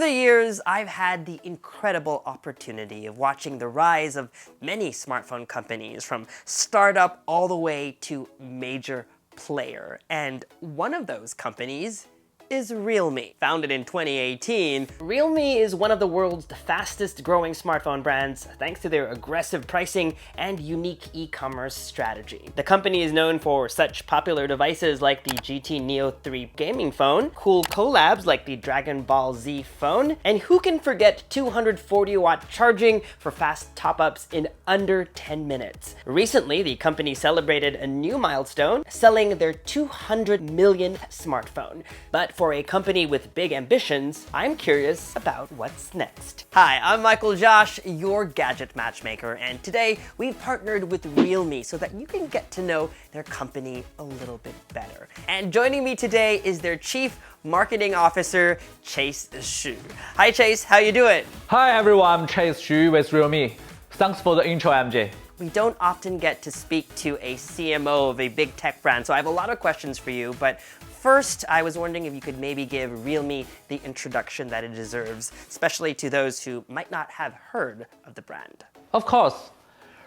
the years, I've had the incredible opportunity of watching the rise of many smartphone companies, from startup all the way to major player. And one of those companies is realme. Founded in 2018, realme is one of the world's fastest growing smartphone brands thanks to their aggressive pricing and unique e-commerce strategy. The company is known for such popular devices like the GT Neo 3 gaming phone, cool collabs like the Dragon Ball Z phone, and who can forget 240-watt charging for fast top-ups in under 10 minutes. Recently, the company celebrated a new milestone, selling their 200 millionth smartphone. But for a company with big ambitions, I'm curious about what's next. Hi, I'm MICHAELJOSH, your gadget matchmaker, and today we've partnered with realme so that you can get to know their company a little bit better. And joining me today is their Chief Marketing Officer, Chase Xu. Hi Chase, how you doing? Hi everyone, I'm Chase Xu with realme. Thanks for the intro, MJ. We don't often get to speak to a CMO of a big tech brand, so I have a lot of questions for you, but first, I was wondering if you could maybe give realme the introduction that it deserves, especially to those who might not have heard of the brand. Of course,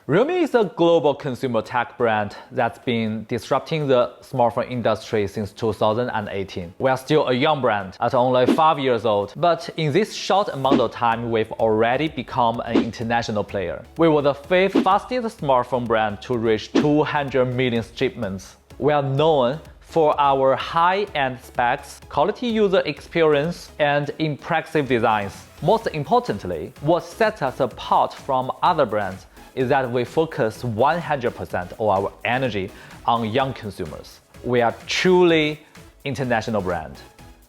realme is a global consumer tech brand that's been disrupting the smartphone industry since 2018. We are still a young brand at only 5 years old, but in this short amount of time, we've already become an international player. We were the 5th fastest smartphone brand to reach 200 million shipments. We are known for our high-end specs, quality user experience, and impressive designs. Most importantly, what sets us apart from other brands is that we focus 100% of our energy on young consumers. We are truly international brand,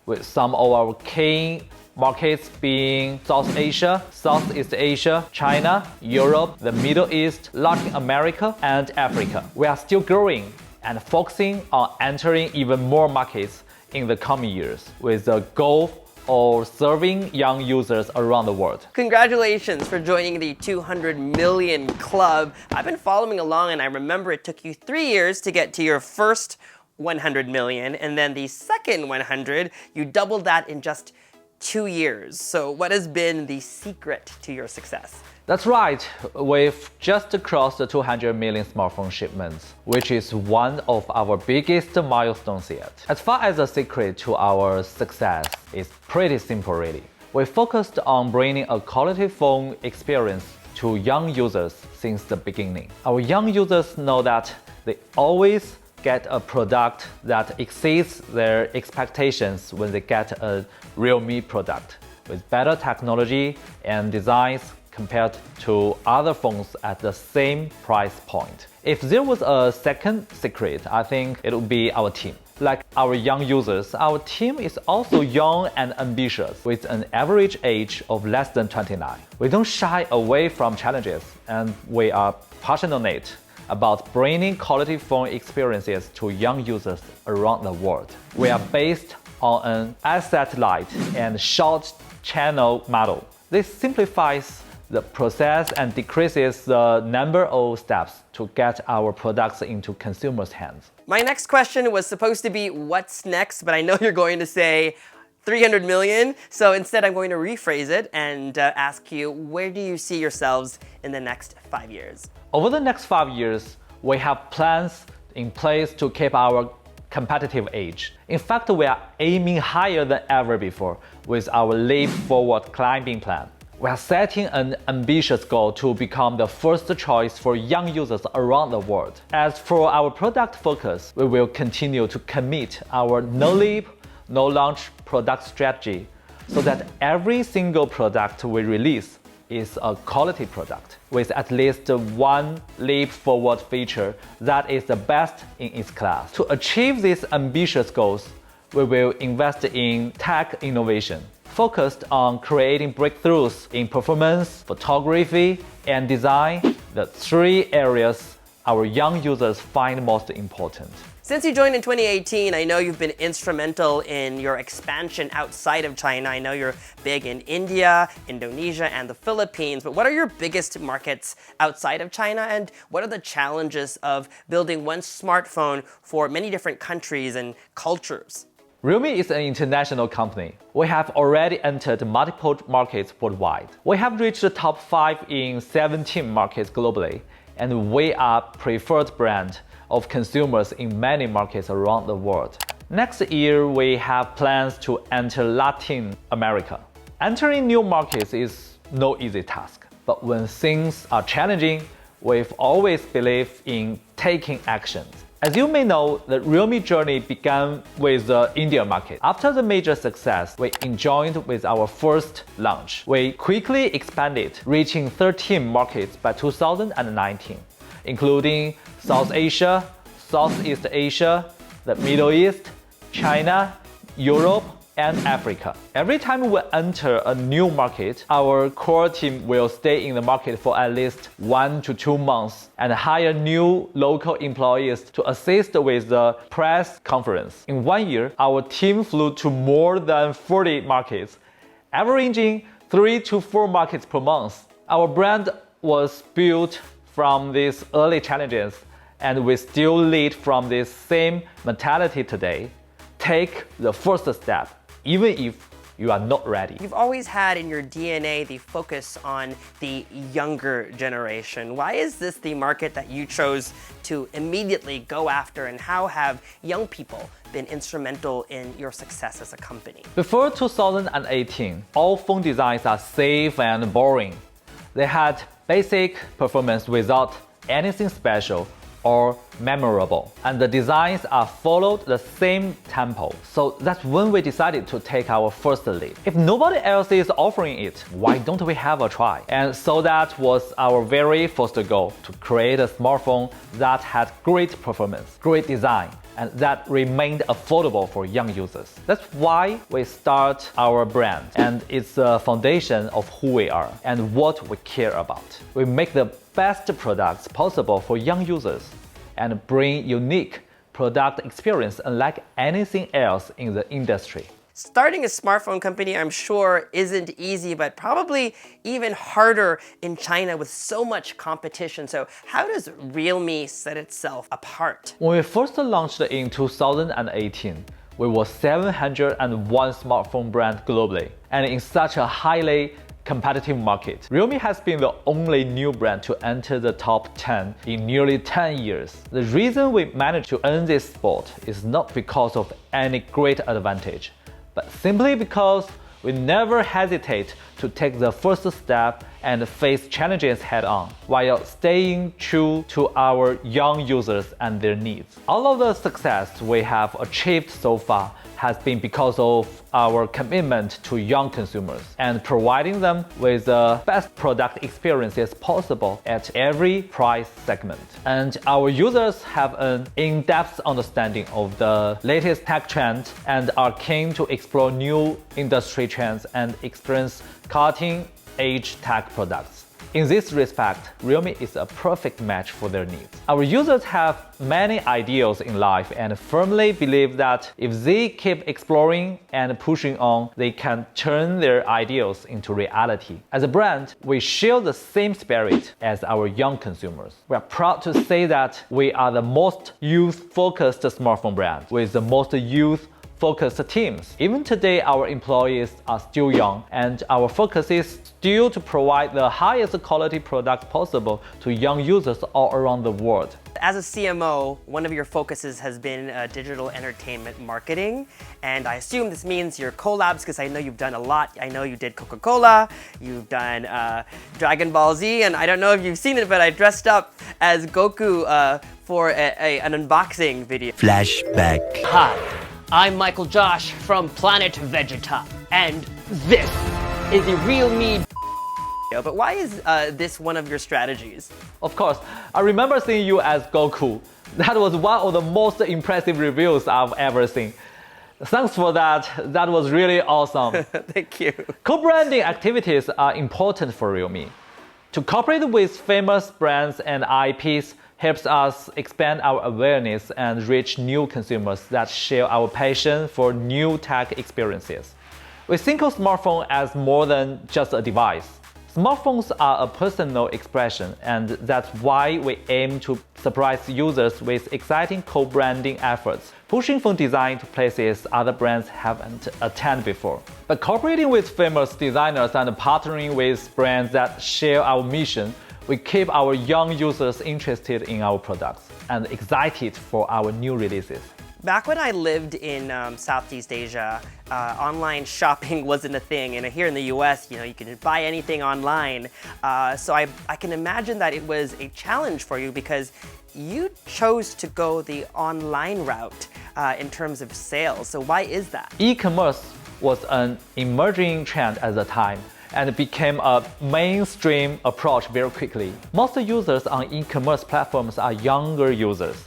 with some of our key markets being South Asia, Southeast Asia, China, Europe, the Middle East, Latin America, and Africa. We are still growing and focusing on entering even more markets in the coming years with the goal of serving young users around the world. Congratulations for joining the 200 million club. I've been following along and I remember it took you 3 years to get to your first 100 million, and then the second 100, you doubled that in just 2 years. So what has been the secret to your success? That's right, we've just crossed the 200 million smartphone shipments, which is one of our biggest milestones yet. As far as the secret to our success, it's pretty simple really. We focused on bringing a quality phone experience to young users since the beginning. Our young users know that they always get a product that exceeds their expectations when they get a realme product with better technology and designs compared to other phones at the same price point. If there was a second secret, I think it would be our team. Like our young users, our team is also young and ambitious with an average age of less than 29. We don't shy away from challenges, and we are passionate about bringing quality phone experiences to young users around the world. We are based on an asset-light and short channel model. This simplifies the process and decreases the number of steps to get our products into consumers' hands. My next question was supposed to be what's next, but I know you're going to say 300 million, so instead I'm going to rephrase it and ask you, where do you see yourselves in the next 5 years? Over the next 5 years, we have plans in place to keep our competitive edge. In fact, we are aiming higher than ever before with our Leap Forward climbing plan. We are setting an ambitious goal to become the first choice for young users around the world. As for our product focus, we will continue to commit our no leap, no launch product strategy so that every single product we release is a quality product with at least one leap forward feature that is the best in its class. To achieve these ambitious goals, we will invest in tech innovation, focused on creating breakthroughs in performance, photography, and design, the 3 areas our young users find most important. Since you joined in 2018, I know you've been instrumental in your expansion outside of China. I know you're big in India, Indonesia, and the Philippines, but what are your biggest markets outside of China, and what are the challenges of building one smartphone for many different countries and cultures? Realme is an international company. We have already entered multiple markets worldwide. We have reached the top 5 in 17 markets globally, and we are preferred brand of consumers in many markets around the world. Next year, we have plans to enter Latin America. Entering new markets is no easy task, but when things are challenging, we've always believed in taking actions. As you may know, the Realme journey began with the Indian market. After the major success we enjoyed with our first launch, we quickly expanded, reaching 13 markets by 2019, including South Asia, Southeast Asia, the Middle East, China, Europe, and Africa. Every time we enter a new market, our core team will stay in the market for at least 1 to 2 months and hire new local employees to assist with the press conference. In 1 year, our team flew to more than 40 markets, averaging 3 to 4 markets per month. Our brand was built from these early challenges, and we still lead from this same mentality today. Take the first step, even if you are not ready. You've always had in your DNA the focus on the younger generation. Why is this the market that you chose to immediately go after, and how have young people been instrumental in your success as a company? Before 2018, all phone designs are safe and boring. They had basic performance without anything special or memorable, and the designs are followed the same tempo. So that's when we decided to take our first lead. If nobody else is offering it, why don't we have a try? And so that was our very first goal, to create a smartphone that had great performance, great design, and that remained affordable for young users. That's why we start our brand, and it's the foundation of who we are and what we care about. We make the best products possible for young users and bring unique product experience unlike anything else in the industry. Starting a smartphone company, I'm sure, isn't easy, but probably even harder in China with so much competition. So how does Realme set itself apart? When we first launched in 2018, we were 701 smartphone brand globally, and in such a highly competitive market. Realme has been the only new brand to enter the top 10 in nearly 10 years. The reason we managed to earn this spot is not because of any great advantage, but simply because we never hesitate to take the first step and face challenges head-on, while staying true to our young users and their needs. All of the success we have achieved so far has been because of our commitment to young consumers and providing them with the best product experiences possible at every price segment. And our users have an in-depth understanding of the latest tech trends and are keen to explore new industry trends and experience cutting-edge tech products. In this respect, Realme is a perfect match for their needs. Our users have many ideals in life and firmly believe that if they keep exploring and pushing on, they can turn their ideals into reality. As a brand, we share the same spirit as our young consumers. We are proud to say that we are the most youth-focused smartphone brand with the most youth-focused teams. Even today, our employees are still young, and our focus is still to provide the highest quality product possible to young users all around the world. As a CMO, one of your focuses has been digital entertainment marketing, and I assume this means your collabs, because I know you've done a lot. I know you did Coca-Cola, you've done Dragon Ball Z, and I don't know if you've seen it, but I dressed up as Goku for an unboxing video. Flashback. Hi, I'm MICHAELJOSH from Planet Vegeta, and this is the Realme. But why is this one of your strategies? Of course, I remember seeing you as Goku. That was one of the most impressive reviews I've ever seen. Thanks for that. That was really awesome. Thank you. Co-branding activities are important for Realme. To cooperate with famous brands and IPs helps us expand our awareness and reach new consumers that share our passion for new tech experiences. We think of smartphone as more than just a device. Smartphones are a personal expression, and that's why we aim to surprise users with exciting co-branding efforts. pushing phone design to places other brands haven't attended before. By cooperating with famous designers and partnering with brands that share our mission, we keep our young users interested in our products and excited for our new releases. Back when I lived in Southeast Asia, online shopping wasn't a thing. And here in the US, you can buy anything online. So I can imagine that it was a challenge for you because you chose to go the online route in terms of sales. So why is that? E-commerce was an emerging trend at the time and became a mainstream approach very quickly. Most users on e-commerce platforms are younger users,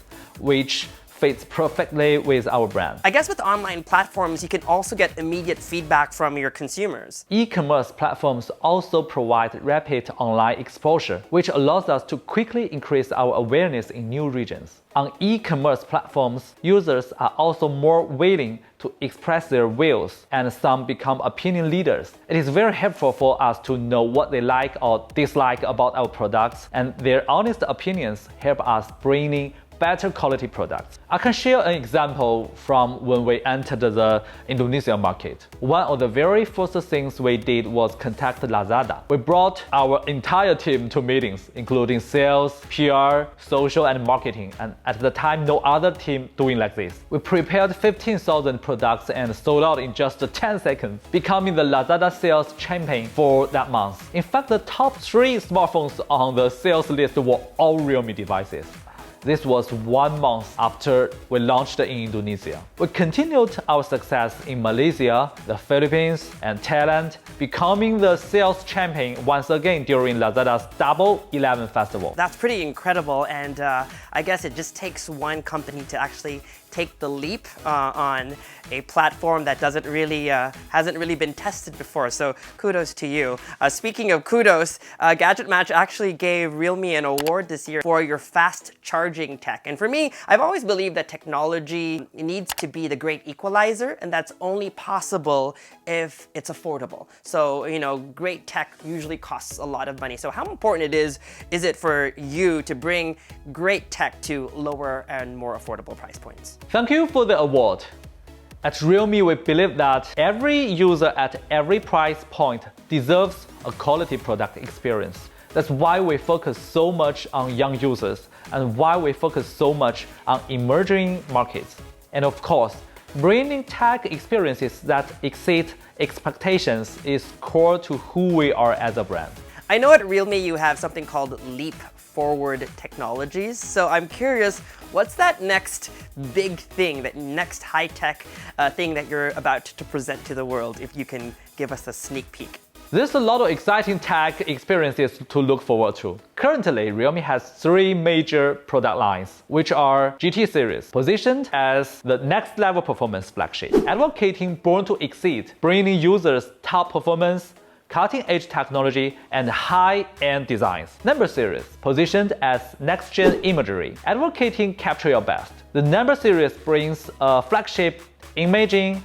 which fits perfectly with our brand. I guess with online platforms, you can also get immediate feedback from your consumers. E-commerce platforms also provide rapid online exposure, which allows us to quickly increase our awareness in new regions. On e-commerce platforms, users are also more willing to express their views, and some become opinion leaders. It is very helpful for us to know what they like or dislike about our products, and their honest opinions help us bring in better quality products. I can share an example from when we entered the Indonesian market. One of the very first things we did was contact Lazada. We brought our entire team to meetings, including sales, PR, social, and marketing, and at the time, no other team doing like this. We prepared 15,000 products and sold out in just 10 seconds, becoming the Lazada sales champion for that month. In fact, the top 3 smartphones on the sales list were all Realme devices. This was 1 month after we launched in Indonesia. We continued our success in Malaysia, the Philippines, and Thailand, becoming the sales champion once again during Lazada's Double 11 festival. That's pretty incredible, and I guess it just takes one company to actually take the leap on a platform that hasn't really been tested before. So kudos to you. Speaking of kudos, GadgetMatch actually gave Realme an award this year for your fast charging tech. And for me, I've always believed that technology needs to be the great equalizer, and that's only possible if it's affordable. So, great tech usually costs a lot of money. So how important is it for you to bring great tech to lower and more affordable price points? Thank you for the award. At Realme, we believe that every user at every price point deserves a quality product experience. That's why we focus so much on young users and why we focus so much on emerging markets. And of course, bringing tech experiences that exceed expectations is core to who we are as a brand. I know at Realme you have something called Leap Forward Technologies, so I'm curious, what's that next big thing, that next high-tech thing that you're about to present to the world, if you can give us a sneak peek? There's a lot of exciting tech experiences to look forward to. Currently, Realme has 3 major product lines, which are GT series, positioned as the next level performance flagship, advocating born to exceed, bringing users top performance, cutting-edge technology, and high-end designs. Number series, positioned as next-gen imagery, advocating capture your best. The Number series brings a flagship imaging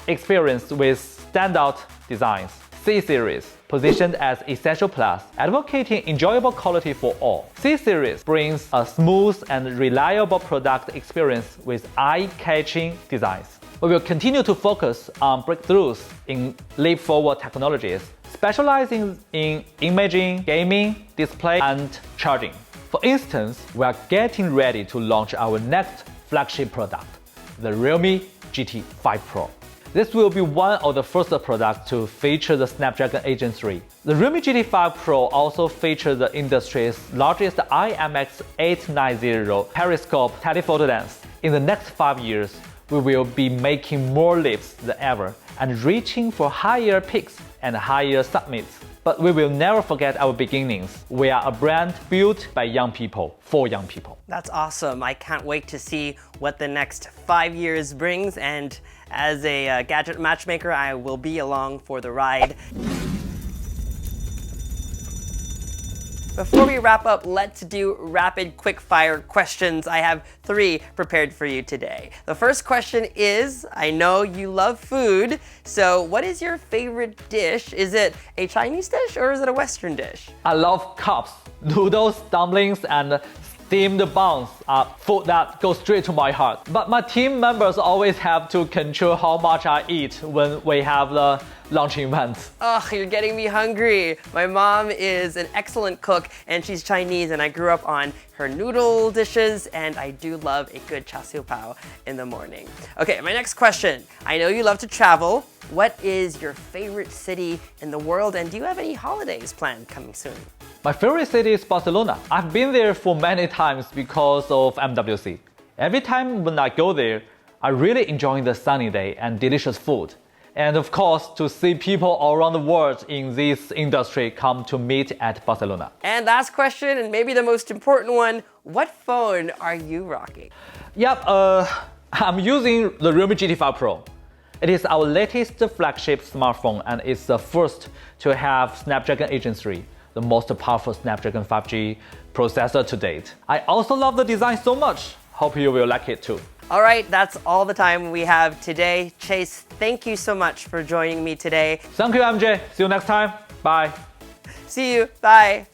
experience with standout designs. C series, positioned as Essential Plus, advocating enjoyable quality for all. C series brings a smooth and reliable product experience with eye-catching designs. We will continue to focus on breakthroughs in leap forward technologies, specializing in imaging, gaming, display, and charging. For instance, we are getting ready to launch our next flagship product, the Realme GT 5 Pro. This will be one of the first products to feature the Snapdragon 8 Gen 3. The Realme GT 5 Pro also features the industry's largest IMX890 periscope telephoto lens. In the next 5 years, we will be making more leaps than ever and reaching for higher peaks and higher summits. But we will never forget our beginnings. We are a brand built by young people, for young people. That's awesome. I can't wait to see what the next 5 years brings, and as a gadget matchmaker, I will be along for the ride. Before we wrap up, let's do rapid quick-fire questions. I have 3 prepared for you today. The first question is, I know you love food, so what is your favorite dish? Is it a Chinese dish or is it a Western dish? I love cups, noodles, dumplings, and themed buns are food that go straight to my heart. But my team members always have to control how much I eat when we have the launch events. Ugh, you're getting me hungry. My mom is an excellent cook and she's Chinese, and I grew up on her noodle dishes, and I do love a good char siu pao in the morning. Okay, my next question. I know you love to travel. What is your favorite city in the world, and do you have any holidays planned coming soon? My favorite city is Barcelona. I've been there for many times because of MWC. Every time when I go there, I really enjoy the sunny day and delicious food. And of course, to see people all around the world in this industry come to meet at Barcelona. And last question, and maybe the most important one, what phone are you rocking? Yep, I'm using the realme GT5 Pro. It is our latest flagship smartphone, and it's the first to have Snapdragon 8 Gen 3, the most powerful Snapdragon 5G processor to date. I also love the design so much. Hope you will like it too. All right, that's all the time we have today. Chase, thank you so much for joining me today. Thank you, MJ. See you next time. Bye. See you. Bye.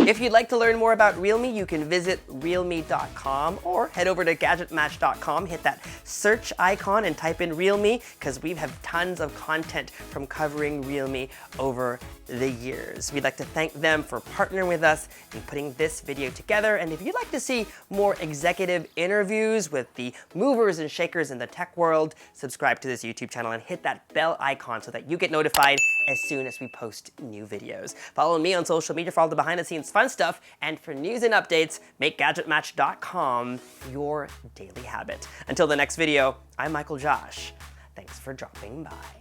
If you'd like to learn more about realme, you can visit realme.com or head over to GadgetMatch.com, hit that search icon and type in realme, because we have tons of content from covering realme over the years. We'd like to thank them for partnering with us in putting this video together. And if you'd like to see more executive interviews with the movers and shakers in the tech world, subscribe to this YouTube channel and hit that bell icon so that you get notified as soon as we post new videos. Follow me on social media for all the behind the scenes fun stuff, and for news and updates, make GadgetMatch.com your daily habit. Until the next video, I'm MICHAELJOSH. Thanks for dropping by.